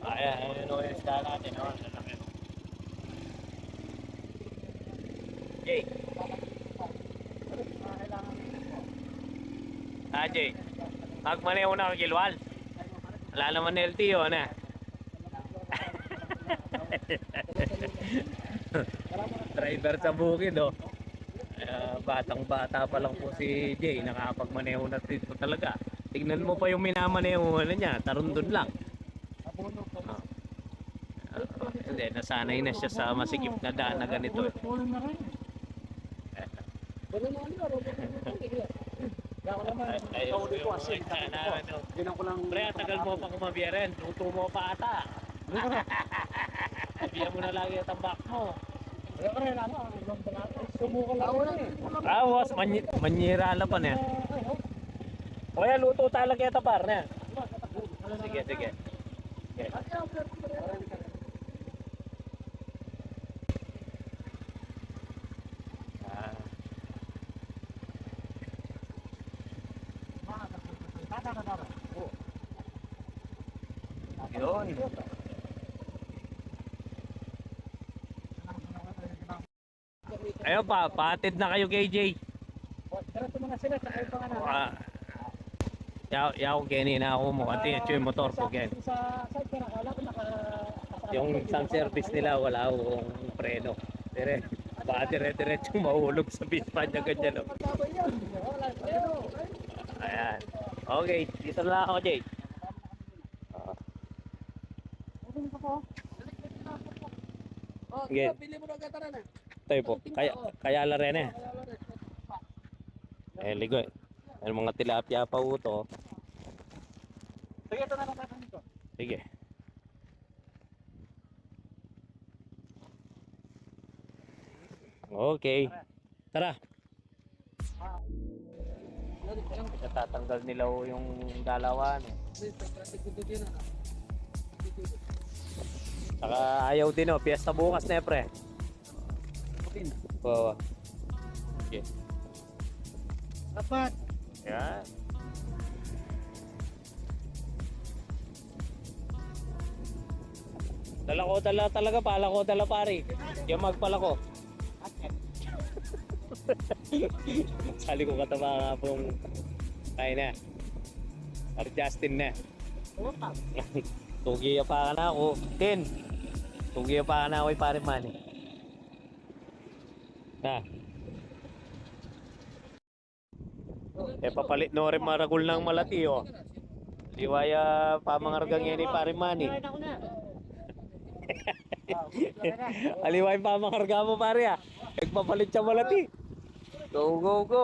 Ayan, ano yung isda natin, no? Jay. Jay. Magmaneho na ang gilwal. Wala naman LTO na. Driver sa bukid, oh. Batang-bata pa lang po si Jay, nakakapagmaneho na dito talaga. Tignan mo pa yung minamaneho na niya, tarundon lang. Hindi, nasanay na siya sa masikip na daan na ganito. Pre, tagal mo pa kumabiyarin. Luto mo pa ata. Sabihan mo na lagi ang tambak mo. Awas, manyira lang pa niya. O yan, luto talaga ito par niya. Sige, sige. Yun. Ayun pa, paatid na kayo KJ. Diretso mo na sila sa ayaw pa nga na. Yaw ganina ako mo kasi yung motor ko gen. Sa side ka na, wala ko Yung isang service nila wala akong preno. Dire, baka dire-diretso mahulog sa bispa niya ganyan. No? Ayan. Okay, dito na ako Jay. Sige. Pili mo na gataran na. Tayo po. Kaya la rin eh. Ligoy. Ang mga tilapia pa uto. Sige, ito na lang tayo dito. Sige. Okay. Tara. Natatanggal nila yung dalawan. Saka ayaw din o. Piyesta bukas na pre. Oo. Okay. Dapat. Yan. Dala talaga, pala ko dala pare. Yung magpala ko. Sali ko kataba nga pong kaya na. Pare Justin na. Tugiya pa ka na ako. Tugiya pa ka na ako pare Manny. Na. Papalit no rin maragul ng malati oh. Liwaya pamangargang yan ni pare Manny. Aliway pamangarga mo pare ah. Nagpapalit siya malati. Go go go.